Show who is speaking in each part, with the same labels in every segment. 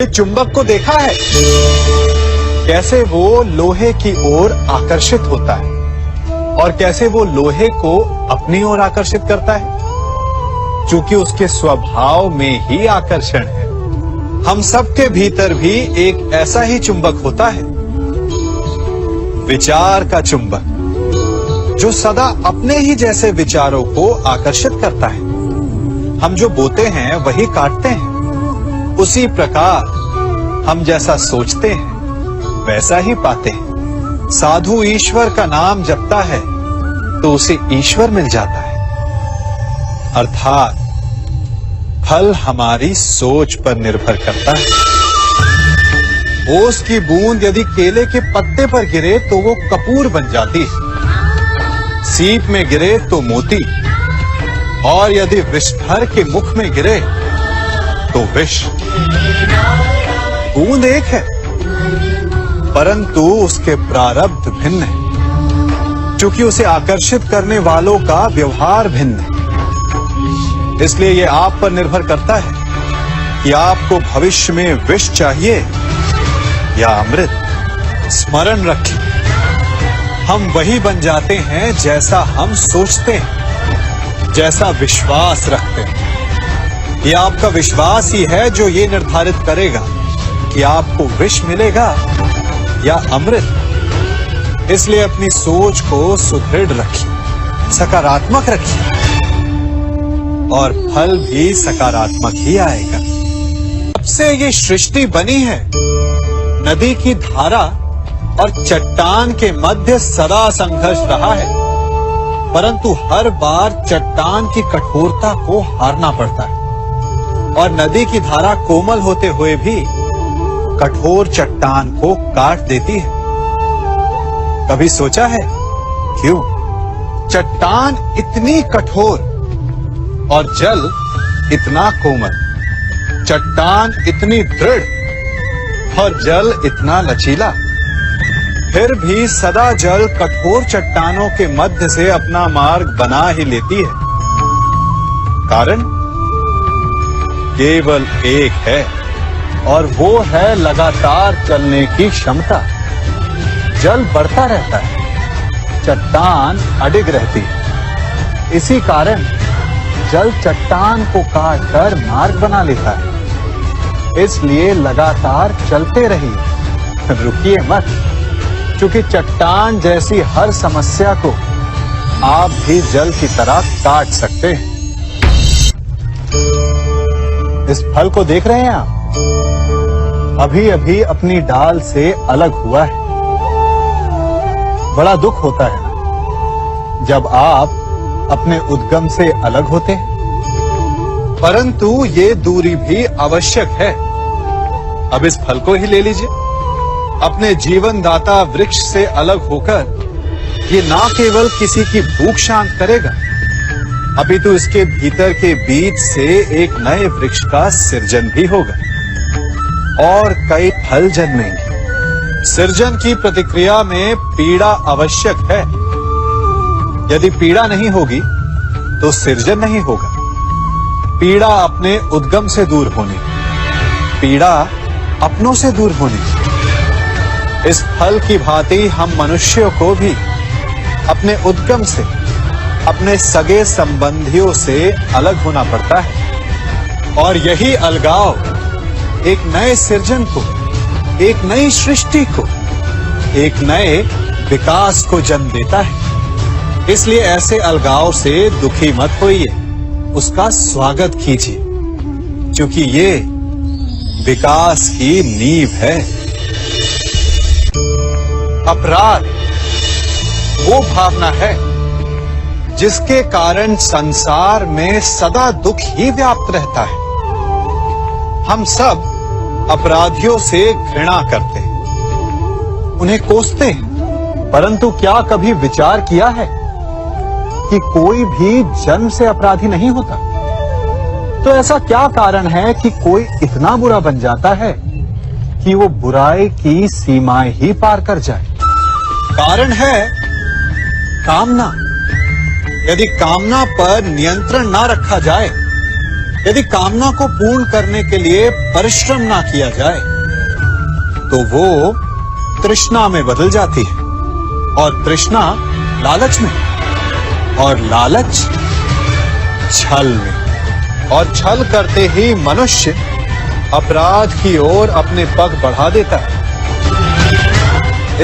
Speaker 1: चुंबक को देखा है कैसे वो लोहे की ओर आकर्षित होता है और कैसे वो लोहे को अपनी ओर आकर्षित करता है, क्योंकि उसके स्वभाव में ही आकर्षण है। हम सबके भीतर भी एक ऐसा ही चुंबक होता है, विचार का चुंबक, जो सदा अपने ही जैसे विचारों को आकर्षित करता है। हम जो बोते हैं वही काटते हैं। उसी प्रकार हम जैसा सोचते हैं वैसा ही पाते हैं। साधु ईश्वर का नाम जपता है तो उसे ईश्वर मिल जाता है। अर्थात फल हमारी सोच पर निर्भर करता है। ओस की बूंद यदि केले के पत्ते पर गिरे तो वो कपूर बन जाती है, सीप में गिरे तो मोती, और यदि विषधर के मुख में गिरे तो विष। बूंद एक है परंतु उसके प्रारब्ध भिन्न है, क्योंकि उसे आकर्षित करने वालों का व्यवहार भिन्न है। इसलिए यह आप पर निर्भर करता है कि आपको भविष्य में विष चाहिए या अमृत। स्मरण रखें, हम वही बन जाते हैं जैसा हम सोचते हैं, जैसा विश्वास रखते हैं। यह आपका विश्वास ही है जो ये निर्धारित करेगा कि आपको विष मिलेगा या अमृत। इसलिए अपनी सोच को सुदृढ़ रखिए, सकारात्मक रखिए, और फल भी सकारात्मक ही आएगा। जब से ये सृष्टि बनी है, नदी की धारा और चट्टान के मध्य सदा संघर्ष रहा है, परंतु हर बार चट्टान की कठोरता को हारना पड़ता है, और नदी की धारा कोमल होते हुए भी कठोर चट्टान को काट देती है। कभी सोचा है क्यों चट्टान इतनी कठोर और जल इतना कोमल, चट्टान इतनी दृढ़ और जल इतना लचीला, फिर भी सदा जल कठोर चट्टानों के मध्य से अपना मार्ग बना ही लेती है? कारण केवल एक है, और वो है लगातार चलने की क्षमता। जल बढ़ता रहता है, चट्टान अडिग रहती है। इसी कारण जल चट्टान को काटकर मार्ग बना लेता है। इसलिए लगातार चलते रहिए, रुकिए मत, क्योंकि चट्टान जैसी हर समस्या को आप भी जल की तरह काट सकते हैं। इस फल को देख रहे हैं आप, अभी अभी अपनी डाल से अलग हुआ है। बड़ा दुख होता है ना जब आप अपने उद्गम से अलग होते हैं, परंतु ये दूरी भी आवश्यक है। अब इस फल को ही ले लीजिए। अपने जीवन दाता वृक्ष से अलग होकर ये ना केवल किसी की भूख शांत करेगा, अभी तो इसके भीतर के बीज से एक नए वृक्ष का सृजन भी होगा और कई फल जन्मेंगे। सृजन की प्रतिक्रिया में पीड़ा आवश्यक है। यदि पीड़ा नहीं होगी तो सृजन नहीं होगा। पीड़ा अपने उद्गम से दूर होने, पीड़ा अपनों से दूर होने। इस फल की भांति हम मनुष्यों को भी अपने उद्गम से, अपने सगे संबंधियों से अलग होना पड़ता है, और यही अलगाव एक नए सृजन को, एक नई सृष्टि को, एक नए विकास को जन्म देता है। इसलिए ऐसे अलगाव से दुखी मत होइए, उसका स्वागत कीजिए, क्योंकि ये विकास की नींव है। अपराध वो भावना है जिसके कारण संसार में सदा दुख ही व्याप्त रहता है। हम सब अपराधियों से घृणा करते हैं, उन्हें कोसते हैं, परंतु क्या कभी विचार किया है कि कोई भी जन्म से अपराधी नहीं होता? तो ऐसा क्या कारण है कि कोई इतना बुरा बन जाता है कि वो बुराई की सीमाएं ही पार कर जाए? कारण है कामना। यदि कामना पर नियंत्रण ना रखा जाए यदि कामना को पूर्ण करने के लिए परिश्रम ना किया जाए तो वो तृष्णा में बदल जाती है, और तृष्णा लालच में, और लालच छल में, और छल करते ही मनुष्य अपराध की ओर अपने पग बढ़ा देता है।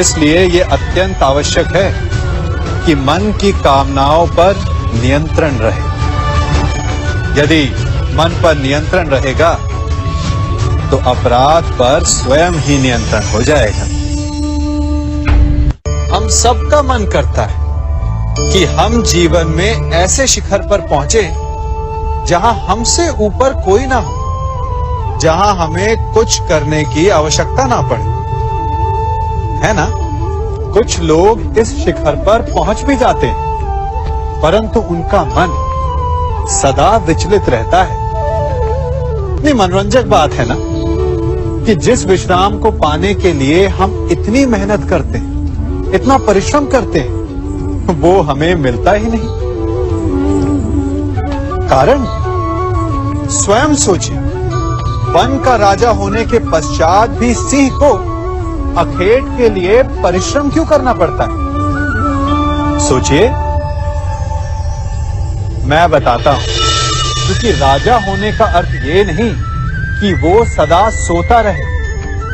Speaker 1: इसलिए ये अत्यंत आवश्यक है कि मन की कामनाओं पर नियंत्रण रहे। यदि मन पर नियंत्रण रहेगा तो अपराध पर स्वयं ही नियंत्रण हो जाएगा। हम सबका मन करता है कि हम जीवन में ऐसे शिखर पर पहुंचे जहां हमसे ऊपर कोई ना हो, जहां हमें कुछ करने की आवश्यकता ना पड़े, है ना? कुछ लोग इस शिखर पर पहुंच भी जाते हैं, परंतु उनका मन सदा विचलित रहता है। इतनी मनोरंजक बात है ना कि जिस विश्राम को पाने के लिए हम इतनी मेहनत करते हैं, इतना परिश्रम करते हैं, वो हमें मिलता ही नहीं। कारण स्वयं सोचिए, वन का राजा होने के पश्चात भी सिंह को अखेट के लिए परिश्रम क्यों करना पड़ता है? सोचिए, मैं बताता हूं। क्योंकि राजा होने का अर्थ ये नहीं कि वो सदा सोता रहे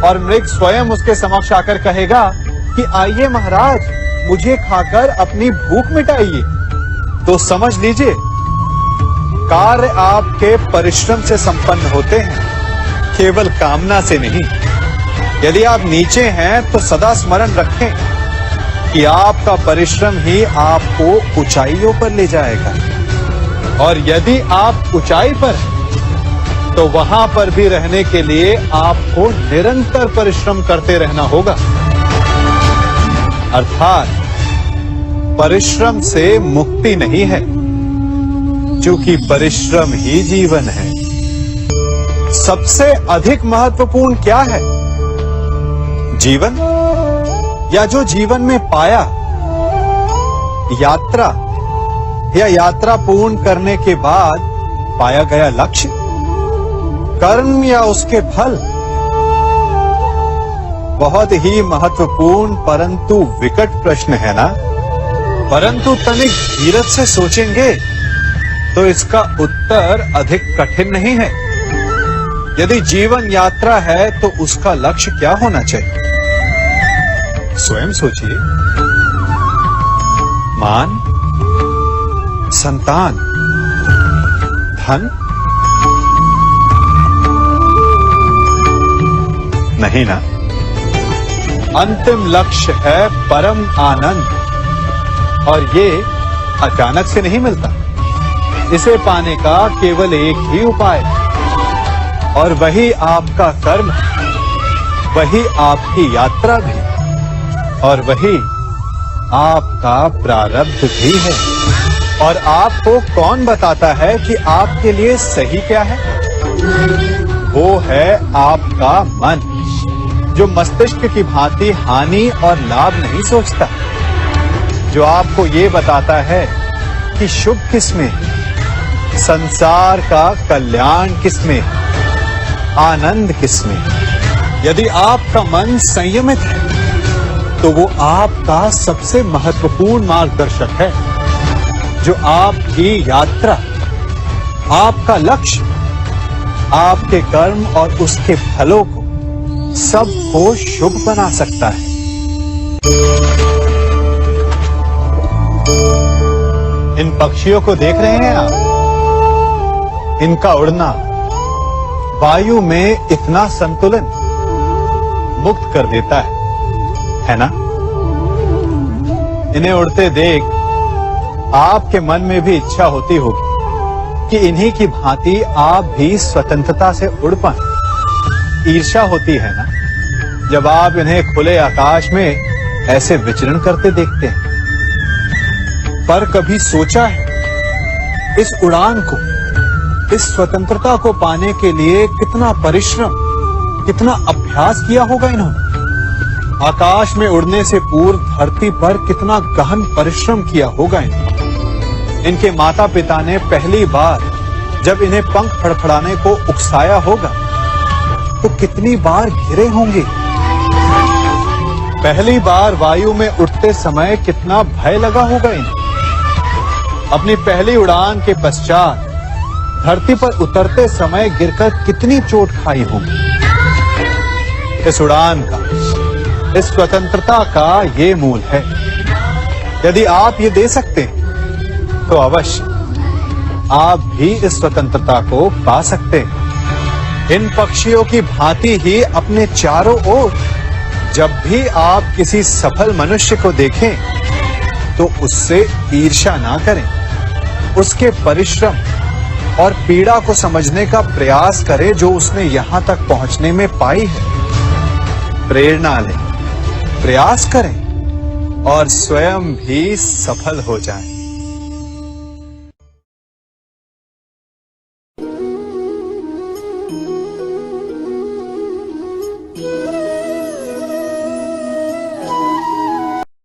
Speaker 1: और मृग स्वयं उसके समक्ष आकर कहेगा कि आइए महाराज, मुझे खाकर अपनी भूख मिटाइए। तो समझ लीजिए, कार्य आपके परिश्रम से संपन्न होते हैं, केवल कामना से नहीं। यदि आप नीचे हैं तो सदा स्मरण रखें कि आपका परिश्रम ही आपको ऊंचाइयों पर ले जाएगा, और यदि आप ऊंचाई पर हैं तो वहां पर भी रहने के लिए आपको निरंतर परिश्रम करते रहना होगा। अर्थात परिश्रम से मुक्ति नहीं है, क्योंकि परिश्रम ही जीवन है। सबसे अधिक महत्वपूर्ण क्या है? जीवन, या जो जीवन में पाया, यात्रा, या यात्रा पूर्ण करने के बाद पाया गया लक्ष्य, कर्म या उसके फल? बहुत ही महत्वपूर्ण परंतु विकट प्रश्न है ना? परंतु तनिक धीरज से सोचेंगे तो इसका उत्तर अधिक कठिन नहीं है। यदि जीवन यात्रा है तो उसका लक्ष्य क्या होना चाहिए? स्वयं सोचिए। मान, संतान, धन? नहीं ना। अंतिम लक्ष्य है परम आनंद, और ये अचानक से नहीं मिलता। इसे पाने का केवल एक ही उपाय है, और वही आपका कर्म, वही आपकी यात्रा भी, और वही आपका प्रारब्ध भी है। और आपको कौन बताता है कि आपके लिए सही क्या है? वो है आपका मन, जो मस्तिष्क की भांति हानि और लाभ नहीं सोचता, जो आपको ये बताता है कि शुभ किसमें, संसार का कल्याण किसमें, आनंद किसमें। यदि आपका मन संयमित है तो वो आपका सबसे महत्वपूर्ण मार्गदर्शक है, जो आपकी यात्रा, आपका लक्ष्य, आपके कर्म और उसके फलों को सबको शुभ बना सकता है। इन पक्षियों को देख रहे हैं आप? इनका उड़ना वायु में इतना संतुलन मुक्त कर देता है ना? इन्हें उड़ते देख आपके मन में भी इच्छा होती होगी कि इन्हीं की भांति आप भी स्वतंत्रता से उड़ पाएं। ईर्ष्या होती है ना, जब आप इन्हें खुले आकाश में ऐसे विचरण करते देखते हैं। पर कभी सोचा है, इस उड़ान को, इस स्वतंत्रता को पाने के लिए कितना परिश्रम, कितना अभ्यास किया होगा इन्होंने? आकाश में उड़ने से पूर्व धरती पर कितना गहन परिश्रम किया होगा इन्होंने? इनके माता पिता ने पहली बार जब इन्हें पंख फड़फड़ाने को उकसाया होगा तो कितनी बार घिरे होंगे। पहली बार वायु में उड़ते समय कितना भय लगा होगा इन्हें। अपनी पहली उड़ान के पश्चात धरती पर उतरते समय गिरकर कितनी चोट खाई होगी। इस उड़ान का, इस स्वतंत्रता का ये मूल है। यदि आप ये दे सकते हैं तो अवश्य आप भी इस स्वतंत्रता को पा सकते हैं। इन पक्षियों की भांति ही अपने चारों ओर जब भी आप किसी सफल मनुष्य को देखें तो उससे ईर्ष्या ना करें। उसके परिश्रम और पीड़ा को समझने का प्रयास करें जो उसने यहां तक पहुंचने में पाई है। प्रेरणा लें, प्रयास करें और स्वयं भी सफल हो जाएं।